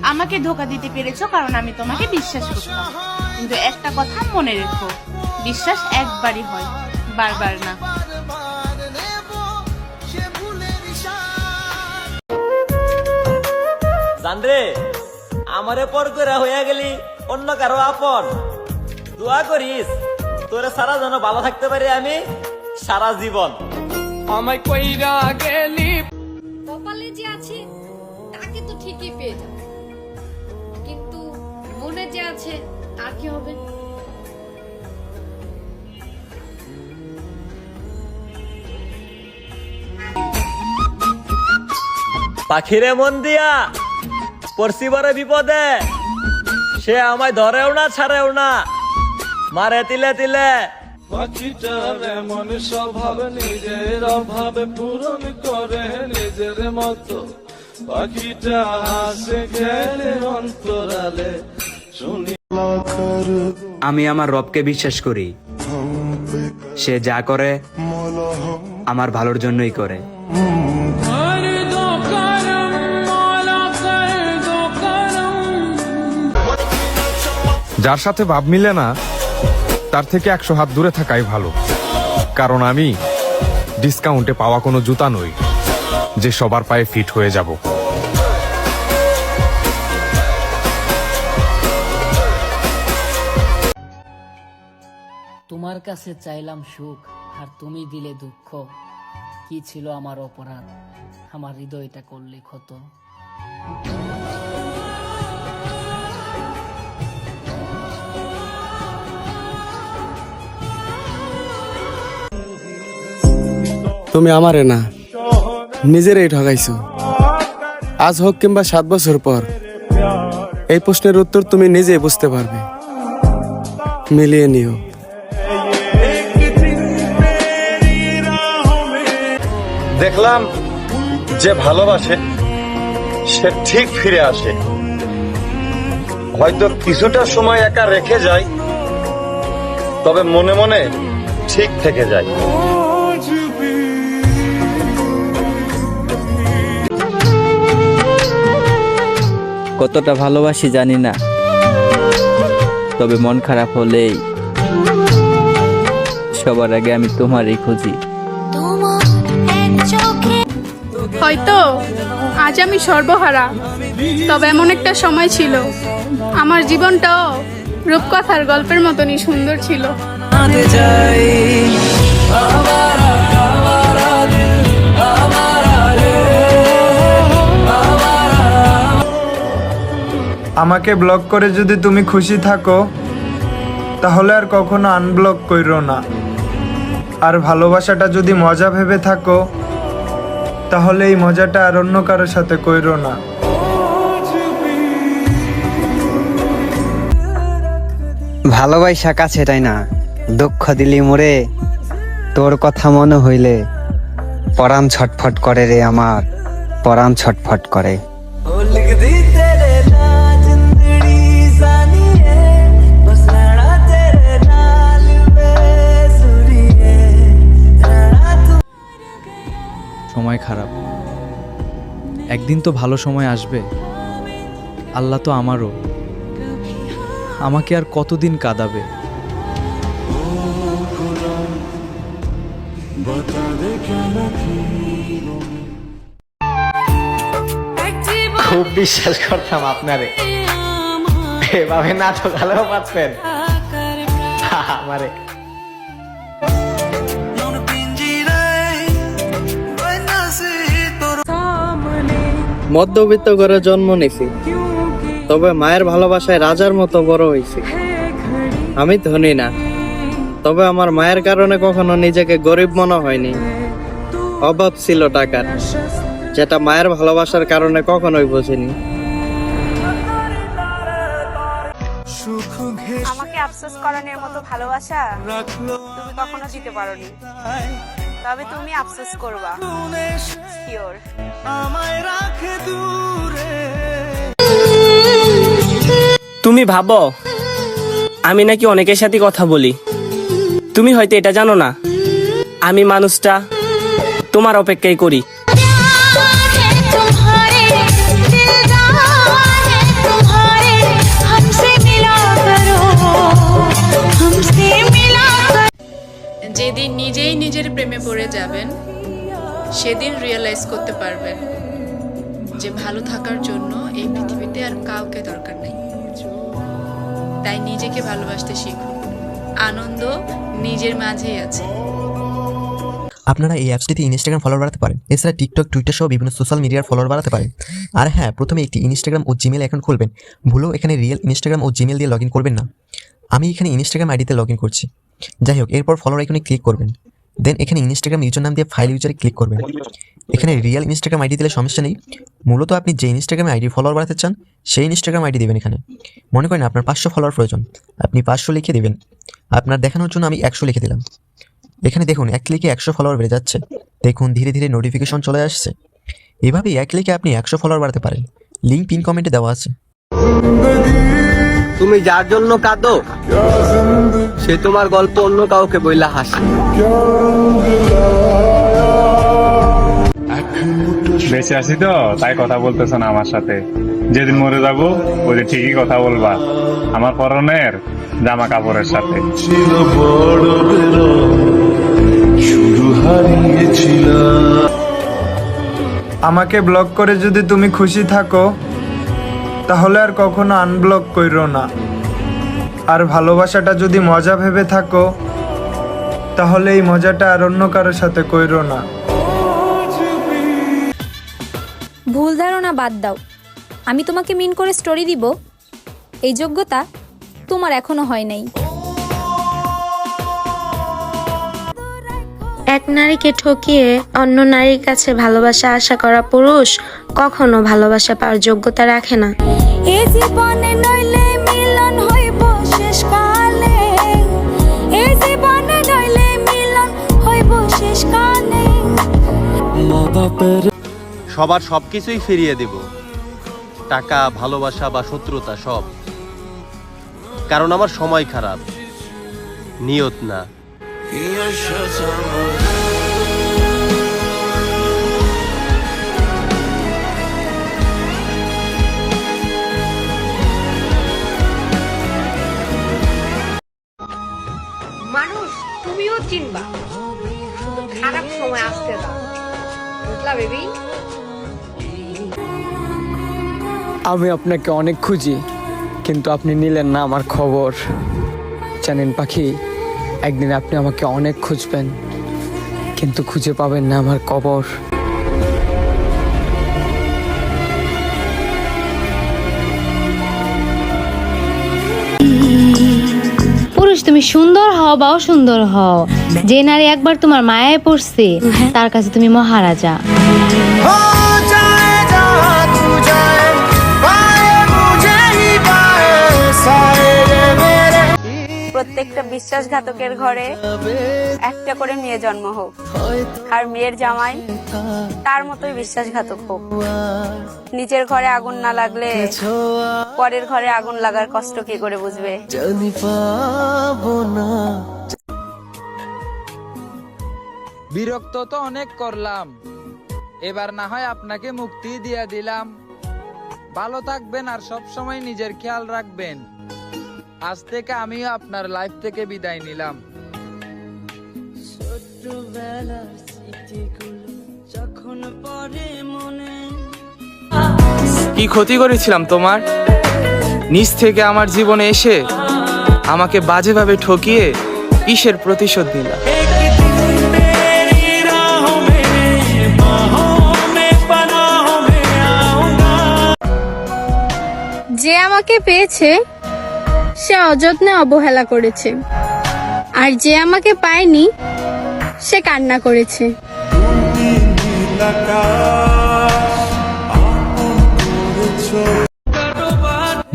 আমাকে ধোকা দিতে পেরেছো কারণ আমি তোমাকে বিশ্বাস করতাম, কিন্তু একটা কথা মনে রেখো, বিশ্বাস একবারই হয়, বারবার না। জানরে আমারে পর করে হইয়া গেলি অন্য কারো আপন। দোয়া করিস তোরে সারা যেন ভালো থাকতে পারি আমি সারা জীবন। আমায় কইরা গেলি কপালে যে আছে তাকে তো ঠিকই পেয়ে যাবে, কিন্তু মনে যে আছে তার কি হবে? পাখিরে মন দিয়া পড়ছি বড় বিপদে, সে আমায় ধরেও না ছাড়েও না, মারে তিলে তিলে। পাখিটার এমন স্বভাব নিজের অভাব পূরণ করে নিজের মতো। পাখিটা হাসে খেলে অন্তরালে শুনি। আমি আমার রবকে বিশ্বাস করি, সে যা করে আমার ভালোর জন্যই করে। যার সাথে ভাব মিলে না তার থেকে 100 হাত দূরে থাকাই ভালো, কারণ আমি ডিসকাউন্টে পাওয়া কোনো জুতা নই যে সবার পায়ে ফিট হয়ে যাব। তোমার কাছে চাইলাম সুখ আর তুমি দিলে দুঃখ, কি ছিল আমার অপরাধ, আমার হৃদয়টা করলে ক্ষত। তুমি আমারে না নিজেরই ঠকাইছো। আজ হোক কিংবা 7 বছর পর এই প্রশ্নের উত্তর তুমি নিজেই বুঝতে পারবে। মিলিয়ে নিও। দেখলাম যে ভালোবাসে সে ঠিক ফিরে আসে, হয়তো কিছুটা সময় একা রেখে যায়, তবে মনে মনে ঠিক থেকে যায়। কতটা ভালোবাসি জানি না, তবে মন খারাপ হলেই সবার আগে আমি তোমারই খুঁজি। হয়তো আজ আমি সর্বহারা, তবে এমন একটা সময় ছিল আমার জীবনটাও রূপকথার গল্পের মতনই সুন্দর ছিল। আমাকে ব্লক করে যদি তুমি খুশি থাকো তাহলে আর কখনো আনব্লক কইরো না। আর ভালোবাসাটা যদি মজা ভেবে থাকো তাহলে এই মজাটা আর অন্য কারোর সাথে কইরো না। ভালোবাসা কাছে তাই না, দুঃখ দিলি মোরে, তোর কথা মনে হইলে পরাণ ছটফট করে রে আমার, পরাণ ছটফট করে। সময় খারাপ, একদিন তো ভালো সময় আসবে। আল্লাহ তো আমারও, আমাকে আর কতদিন কাঁদাবে। খুব বিশ্বাস করতাম আপনারে, এভাবে না তো ভালো পাচ্ছেন আমারে। মধ্যবিত্ত ঘরে জন্ম নিছি, তবে মায়ের ভালোবাসায় রাজার মতো বড় হয়েছি। আমি ধনী না, তবে আমার মায়ের কারণে কখনো নিজেকে গরিব মনে হয়নি। অভাব ছিল টাকার, যেটা মায়ের ভালোবাসার কারণে কখনোই বুঝিনি। আমাকে আফসোস করানোর মতো ভালোবাসা তুমি কখনো দিতে পারোনি, তবে তুমি আফসোস করবা, শিওর। তুমি ভাবো আমি নাকি অনেকের সাথে কথা বলি, তুমি হয়তো এটা জানো না আমি মানুষটা তোমার অপেক্ষাই করি। সেদিন রিয়েলাইজ করতে পারবেন যে ভালো থাকার জন্য এই পৃথিবীতে আর কাউকে দরকার নেই। তাই নিজেকে ভালোবাসতে শিখুন। আনন্দ নিজের মাঝেই আছে। আপনারা এই অ্যাপসটিতে ইনস্টাগ্রাম ফলোয়ার বাড়াতে পারেন। এছাড়া টিকটক, টুইটার সহ বিভিন্ন সোশ্যাল মিডিয়ার ফলোয়ার বাড়াতে পারেন। আর হ্যাঁ, প্রথমে একটি ইনস্টাগ্রাম ও জিমেল অ্যাকাউন্ট খুলবেন। ভুলেও এখানে রিয়েল ইনস্টাগ্রাম ও জিমেল দিয়ে লগ ইন করবেন না। আমি এখানে ইনস্টাগ্রাম আইডিতে লগ ইন করছি। যাই হোক, এরপর ফলোয়ার আইকনে ক্লিক করবেন। দেন এখানে ইনস্টাগ্রাম ইউজার নাম দিয়ে ফাইল ইউজারে ক্লিক করবেন। এখানে রিয়েল ইনস্টাগ্রাম আইডি দিলে সমস্যা নেই। মূলত আপনি যে ইনস্টাগ্রামে আইডি ফলোয়ার বাড়াতে চান সেই ইনস্টাগ্রাম আইডি দেবেন। এখানে মনে করেন আপনার 500 ফলোয়ার প্রয়োজন, আপনি 500 লিখে দেবেন। আপনার দেখানোর জন্য আমি 100 লিখে দিলাম। এখানে দেখুন এক ক্লিকে 100 ফলোয়ার বেড়ে যাচ্ছে। দেখুন ধীরে ধীরে নোটিফিকেশন চলে আসছে। এভাবেই এক ক্লিকে আপনি 100 ফলোয়ার বাড়াতে পারেন। লিঙ্ক পিন কমেন্টে দেওয়া আছে। তুমি যার জন্য কাঁদো সে তোমার গল্প অন্য কাউকে বইলা হাসে। বেঁচে আছি তো তাই কথা বলতেছ না আমার সাথে। যেদিন মরে যাবো ওই ঠিকই কথা বলবা আমার পরনের জামা কাপড়ের সাথে। আমাকে ব্লক করে যদি তুমি খুশি থাকো তাহলে আর কখনো আনব্লক কইরো না। আর ভালোবাসাটা যদি মজা ভেবে থাকো তাহলে এই মজাটা আর অন্য কারোর সাথে কইরো না। ভুল ধারণা বাদ দাও। আমি তোমাকে মিন করে স্টোরি দিব এই যোগ্যতা তোমার এখনো হয় নাই। এক নারীকে ঠকিয়ে অন্য নারীর কাছে ভালোবাসা আশা করা পুরুষ কখনো ভালোবাসা পাওয়ার যোগ্যতা রাখে না। এই জীবনে নইলে মিলন হইব শেষকালে, এই জীবনে নইলে মিলন হইব শেষকালে। সবার সবকিছুই ফিরিয়ে দেব, টাকা, ভালোবাসা বা শত্রুতা সব। কারণ আমার সময় খারাপ, নিয়ত না। মানুষ তুমিও চিনবা, শুধু খারাপ সময় আসতে দাও, বুঝলা বেবি? আমি আপনাকে অনেক খুঁজি কিন্তু আপনি নিলেন না আমার খবর। জানেন পাখি, একদিন আপনি আমাকে অনেক খুঁজবেন কিন্তু খুঁজে পাবেন না আমার কবর। পুরুষ তুমি সুন্দর হও বা অসুন্দর হও, যে নারী একবার তোমার মায়ায় পড়ছে তার কাছে তুমি মহারাজা। প্রত্যেকটা বিশ্বাসঘাতকের ঘরে একটা করে মেয়ে জন্ম হোক, আর মেয়ের জামাই তার মতোই বিশ্বাসঘাতক হোক। নিজের ঘরে আগুন না লাগলে পরের ঘরে আগুন লাগার কষ্ট কি করে বুঝবে? বিরক্ত তো অনেক করলাম, এবার না হয় আপনাকে মুক্তি দিয়ে দিলাম। ভালো থাকবেন আর সব সময় নিজের খেয়াল রাখবেন। আজ থেকে আমিও আপনার লাইফ থেকে বিদায় নিলাম। কি ক্ষতি করেছিলাম তোমার? নিজ থেকে আমার জীবনে এসে আমাকে বাজেভাবে ঠকিয়ে কিসের প্রতিশোধ নিলাম? যে আমাকে পেয়েছে সে অযত্নে অবহেলা করেছে, আর যে আমাকে পায়নি সে কান্না করেছে।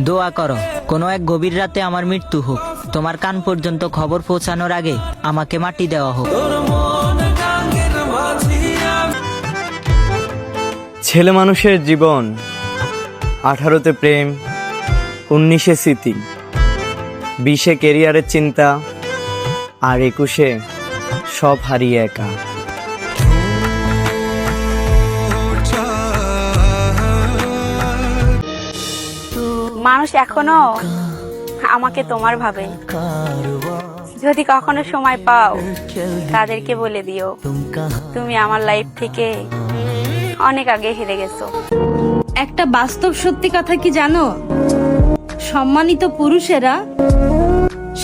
দোয়া করো কোনো এক গভীর রাতে আমার মৃত্যু হোক, তোমার কান পর্যন্ত খবর পৌঁছানোর আগে আমাকে মাটি দেওয়া হোক। ছেলে মানুষের জীবন 18তে প্রেম, 19-এ স্মৃতি, 20-এ কেরিয়ারের চিন্তা, আর 21-এ সব হারিয়ে একা। মানুষ এখনো আমাকে তোমার ভাবে, যদি কখনো সময় পাও তাদেরকে বলে দিও তুমি আমার লাইফ থেকে অনেক আগে হেরে গেছো। একটা বাস্তব সত্যি কথা কি জানো, সম্মানিত পুরুষেরা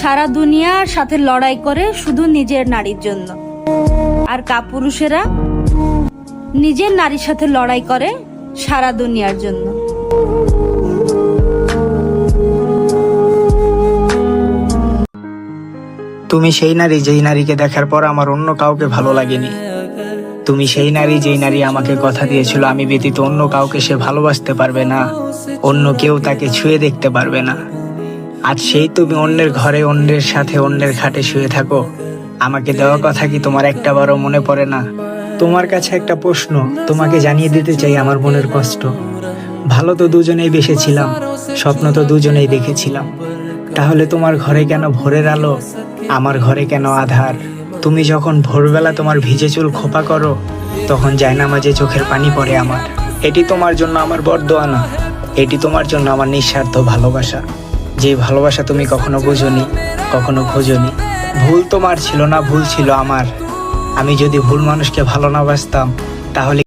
সারা দুনিয়ার সাথে লড়াই করে শুধু নিজের নারীর জন্য, আর কাপুরুষেরা নিজের নারীর সাথে লড়াই করে সারা দুনিয়ার জন্য। তুমি সেই নারী যেই নারীকে দেখার পর আমার অন্য কাউকে ভালো লাগেনি। তুমি সেই নারী যেই নারী আমাকে কথা দিয়েছিল আমি ব্যতীত অন্য কাউকে সে ভালোবাসতে পারবে না, অন্য কেউ তাকে ছুঁয়ে দেখতে পারবে না। আজ সেই তুমি অন্যের ঘরে অন্যের সাথে অন্যের খাটে শুয়ে থাকো। আমাকে দেওয়া কথা কি তোমার একটাবারও মনে পড়ে না? তোমার কাছে একটা প্রশ্ন, তোমাকে জানিয়ে দিতে চাই আমার মনের কষ্ট। ভালো তো দুজনেই বেসেছিলাম, স্বপ্ন তো দুজনেই দেখেছিলাম, তাহলে তোমার ঘরে কেন ভোরের আলো, আমার ঘরে কেন আধার? তুমি যখন ভোরবেলা তোমার ভিজে চুল খোপা করো তখন জায়নামাজে চোখের পানি পড়ে আমার। এটি তোমার জন্য আমার বরদোয়া না, এটি তোমার জন্য আমার নিঃস্বার্থ ভালোবাসা, যে ভালোবাসা তুমি কখনো বুঝোনি, কখনো খোঁজোনি। ভুল তোমার ছিল না, ভুল ছিল আমার। আমি যদি ভুল মানুষকে ভালো না বাসতাম তাহলে